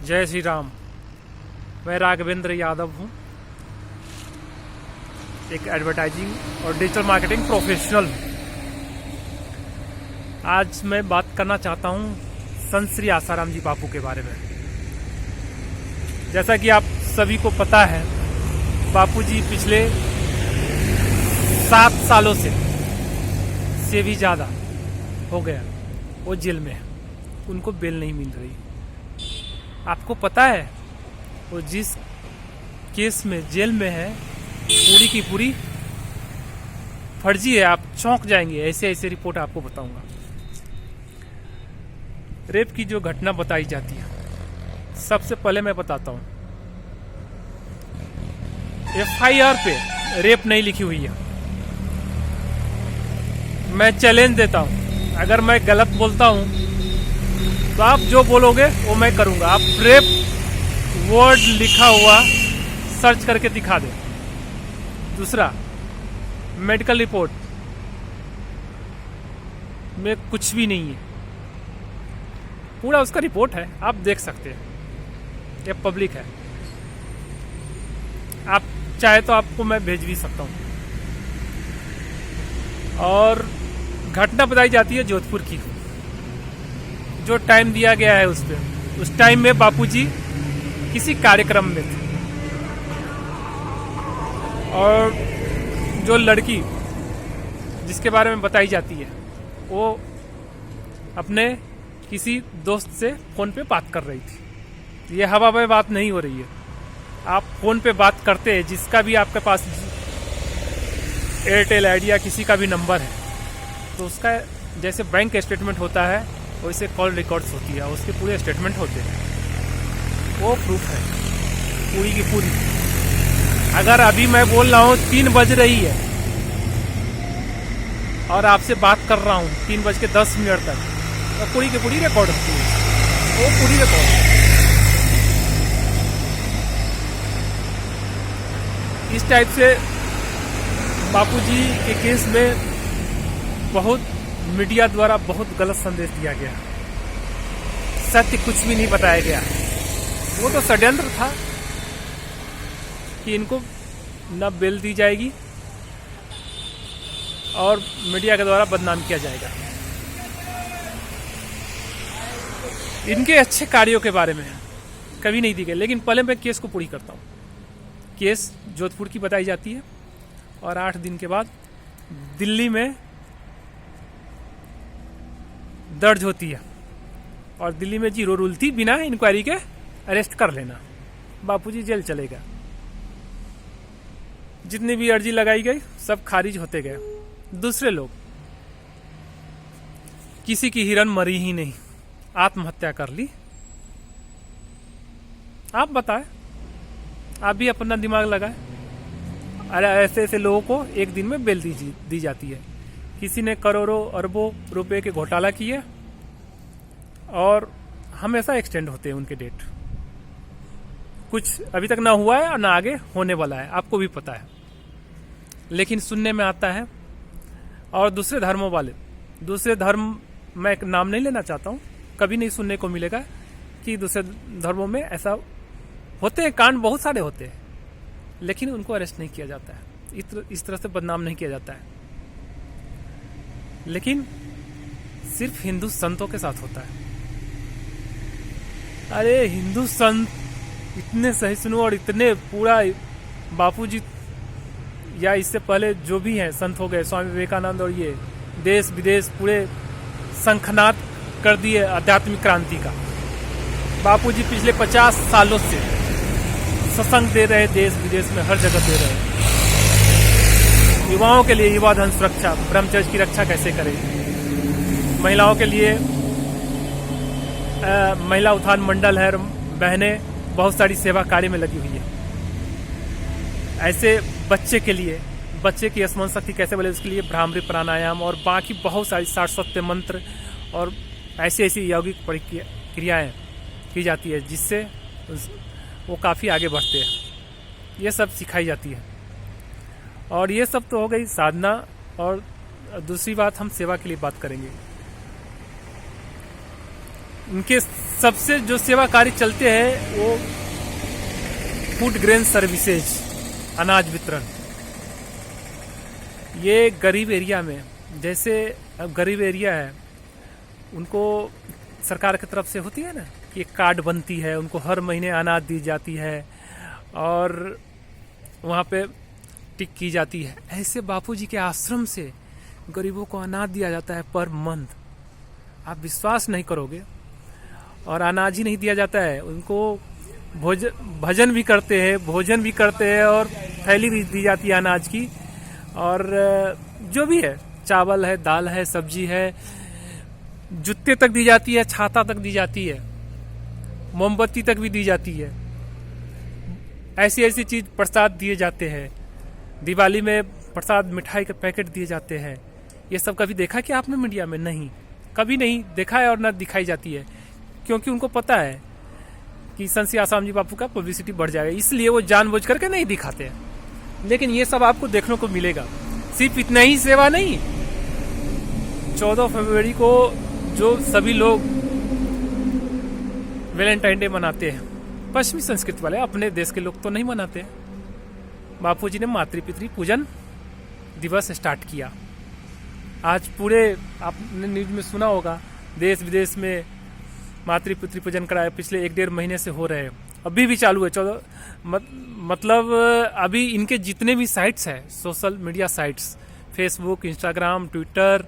जय श्री राम। मैं राघवेंद्र यादव हूँ, एक एडवर्टाइजिंग और डिजिटल मार्केटिंग प्रोफेशनल। आज मैं बात करना चाहता हूँ संत श्री आसाराम जी बापू के बारे में। जैसा कि आप सभी को पता है, बापू जी पिछले 7 सालों से भी ज़्यादा हो गया वो जेल में है। उनको बेल नहीं मिल रही। आपको पता है वो जिस केस में जेल में है पूरी की पूरी फर्जी है। आप चौंक जाएंगे। ऐसे ऐसे रिपोर्ट आपको बताऊंगा। रेप की जो घटना बताई जाती है, सबसे पहले मैं बताता हूं, FIR पे रेप नहीं लिखी हुई है। मैं चैलेंज देता हूं, अगर मैं गलत बोलता हूं तो आप जो बोलोगे वो मैं करूंगा। आप रेप वर्ड लिखा हुआ सर्च करके दिखा दे। दूसरा, मेडिकल रिपोर्ट में कुछ भी नहीं है। पूरा उसका रिपोर्ट है, आप देख सकते हैं, ये पब्लिक है। आप चाहे तो आपको मैं भेज भी सकता हूं। और घटना बताई जाती है जोधपुर की। जो टाइम दिया गया है उस टाइम में बापूजी किसी कार्यक्रम में थे और जो लड़की जिसके बारे में बताई जाती है वो अपने किसी दोस्त से फोन पे बात कर रही थी। ये हवा में बात नहीं हो रही है। आप फोन पे बात करते हैं, जिसका भी आपके पास एयरटेल, आइडिया, किसी का भी नंबर है, तो उसका जैसे बैंक स्टेटमेंट होता है वैसे कॉल रिकॉर्ड्स होती है, उसके पूरे स्टेटमेंट होते हैं। वो प्रूफ है पूरी की पूरी। अगर अभी मैं बोल रहा हूँ 3 बज रही है और आपसे बात कर रहा हूँ 3:10 तक, तो पूरी की पूरी रिकॉर्ड होती है। वो पूरी रिकॉर्ड। इस टाइप से बापूजी के केस में बहुत मीडिया द्वारा बहुत गलत संदेश दिया गया। सत्य कुछ भी नहीं बताया गया। वो तो षड्यंत्र था कि इनको न बेल दी जाएगी और मीडिया के द्वारा बदनाम किया जाएगा। इनके अच्छे कार्यों के बारे में कभी नहीं दी गई। लेकिन पहले मैं केस को पूरी करता हूँ। केस जोधपुर की बताई जाती है और 8 दिन के बाद दिल्ली में दर्ज होती है और दिल्ली में 0 रूल थी, बिना इंक्वायरी के अरेस्ट कर लेना। बापूजी जेल चले गए। जितनी भी अर्जी लगाई गई सब खारिज होते गए। दूसरे लोग, किसी की हिरन मरी ही नहीं, आत्महत्या कर ली। आप बताएं, आप भी अपना दिमाग लगाएं। अरे ऐसे ऐसे लोगों को एक दिन में बेल दी जाती है। किसी ने करोड़ों अरबों रुपए के घोटाला किए और हमेशा एक्सटेंड होते हैं उनके डेट। कुछ अभी तक ना हुआ है और ना आगे होने वाला है, आपको भी पता है। लेकिन सुनने में आता है। और दूसरे धर्मों वाले, दूसरे धर्म, मैं एक नाम नहीं लेना चाहता हूं, कभी नहीं सुनने को मिलेगा कि दूसरे धर्मों में ऐसा होते हैं, कांड बहुत सारे होते हैं, लेकिन उनको अरेस्ट नहीं किया जाता है। इस तरह से बदनाम नहीं किया जाता है। लेकिन सिर्फ हिंदू संतों के साथ होता है। अरे हिंदू संत इतने सहिष्णु और इतने पूरा, बापूजी या इससे पहले जो भी हैं संत हो गए, स्वामी विवेकानंद, और ये देश विदेश पूरे शंखनाद कर दिए आध्यात्मिक क्रांति का। बापूजी पिछले 50 सालों से सत्संग दे रहे, देश विदेश में हर जगह दे रहे। युवाओं के लिए युवा धन सुरक्षा, ब्रह्मचर्य की रक्षा कैसे करें, महिलाओं के लिए महिला उत्थान मंडल है, बहनें बहुत सारी सेवा कार्य में लगी हुई है। ऐसे बच्चे के लिए, बच्चे की स्मरण शक्ति कैसे बढ़े, उसके लिए भ्रामरी प्राणायाम और बाकी बहुत सारी 60 सत्य मंत्र और ऐसी ऐसी यौगिक क्रियाएं की जाती है, जिससे वो काफ़ी आगे बढ़ते हैं। ये सब सिखाई जाती है। और ये सब तो हो गई साधना। और दूसरी बात, हम सेवा के लिए बात करेंगे। इनके सबसे जो सेवा कार्य चलते हैं वो फूड ग्रेन सर्विसेज, अनाज वितरण। ये गरीब एरिया में, जैसे अब गरीब एरिया है उनको सरकार की तरफ से होती है ना कि एक कार्ड बनती है, उनको हर महीने अनाज दी जाती है और वहाँ पे टिक की जाती है। ऐसे बापूजी के आश्रम से गरीबों को अनाज दिया जाता है पर मंथ। आप विश्वास नहीं करोगे। और अनाज ही नहीं दिया जाता है, उनको भजन भी करते हैं, भोजन भी करते हैं और थैली भी दी जाती है अनाज की। और जो भी है, चावल है, दाल है, सब्जी है, जूते तक दी जाती है, छाता तक दी जाती है, मोमबत्ती तक भी दी जाती है। ऐसी ऐसी चीज प्रसाद दिए जाते हैं। दिवाली में प्रसाद मिठाई के पैकेट दिए जाते हैं। ये सब कभी देखा कि आपने मीडिया में? नहीं, कभी नहीं देखा है और न दिखाई जाती है, क्योंकि उनको पता है कि संत श्री आसाराम जी बापू का पब्लिसिटी बढ़ जाएगा, इसलिए वो जानबूझ करके नहीं दिखाते हैं। लेकिन ये सब आपको देखने को मिलेगा। सिर्फ इतना ही सेवा नहीं, 14 फरवरी को जो सभी लोग वैलेंटाइन डे मनाते हैं, पश्चिमी संस्कृति वाले, अपने देश के लोग तो नहीं मनाते। बापू जी ने मातृपितृ पूजन दिवस स्टार्ट किया। आज पूरे आपने न्यूज में सुना होगा, देश विदेश में मातृपितृ पूजन कराए, पिछले 1-1.5 महीने से हो रहे हैं, अभी भी चालू है। 14 मतलब अभी इनके जितने भी साइट्स हैं, social media sites, Facebook, Instagram, Twitter,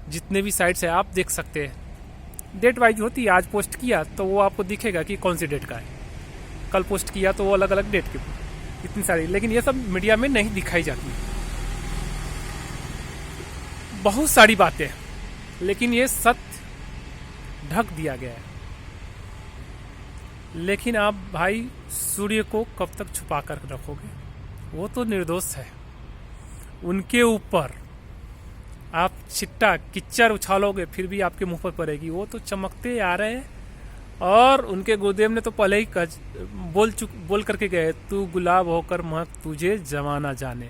जितने भी साइट्स हैं आप देख सकते हैं। डेट वाइज होती है, आज पोस्ट किया तो वो आपको दिखेगा कि कौन सी डेट का है, कल पोस्ट किया तो वो अलग अलग डेट की, इतनी सारी। लेकिन ये सब मीडिया में नहीं दिखाई जाती। बहुत सारी बातें, लेकिन ये सत्य ढक दिया गया है। लेकिन आप भाई सूर्य को कब तक छुपा कर रखोगे? वो तो निर्दोष है, उनके ऊपर आप छिट्टा किच्चर उछालोगे फिर भी आपके मुंह पर पड़ेगी। वो तो चमकते आ रहे हैं और उनके गुरुदेव ने तो पहले ही बोल करके गए, तू गुलाब होकर महक तुझे जमाना जाने।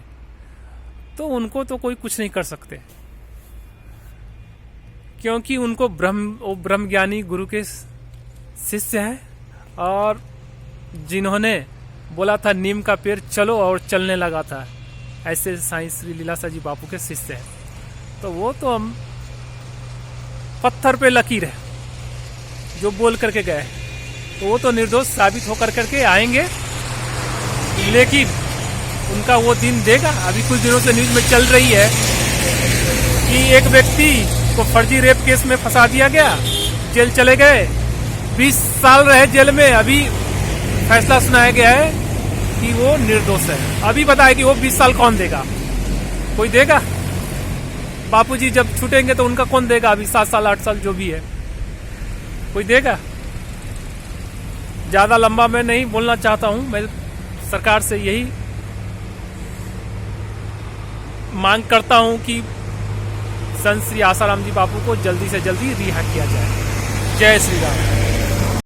तो उनको तो कोई कुछ नहीं कर सकते, क्योंकि उनको ब्रह्म ज्ञानी गुरु के शिष्य हैं और जिन्होंने बोला था नीम का पेड़ चलो और चलने लगा था, ऐसे साईं श्री लीलाशाह जी बापू के शिष्य हैं। तो वो तो हम पत्थर पे लकीर है जो बोल करके गए, तो वो तो निर्दोष साबित होकर करके आएंगे। लेकिन उनका वो दिन देगा। अभी कुछ दिनों से न्यूज में चल रही है कि एक व्यक्ति को फर्जी रेप केस में फंसा दिया गया, जेल चले गए, 20 साल रहे जेल में। अभी फैसला सुनाया गया है कि वो निर्दोष है। अभी बताए कि वो 20 साल कौन देगा? कोई देगा? बापूजी जब छूटेंगे तो उनका कौन देगा? अभी 7 साल 8 साल जो भी है, कोई देगा? ज्यादा लंबा मैं नहीं बोलना चाहता हूं। मैं सरकार से यही मांग करता हूं कि संत श्री आसाराम जी बापू को जल्दी से जल्दी रिहा किया जाए। जय श्री राम।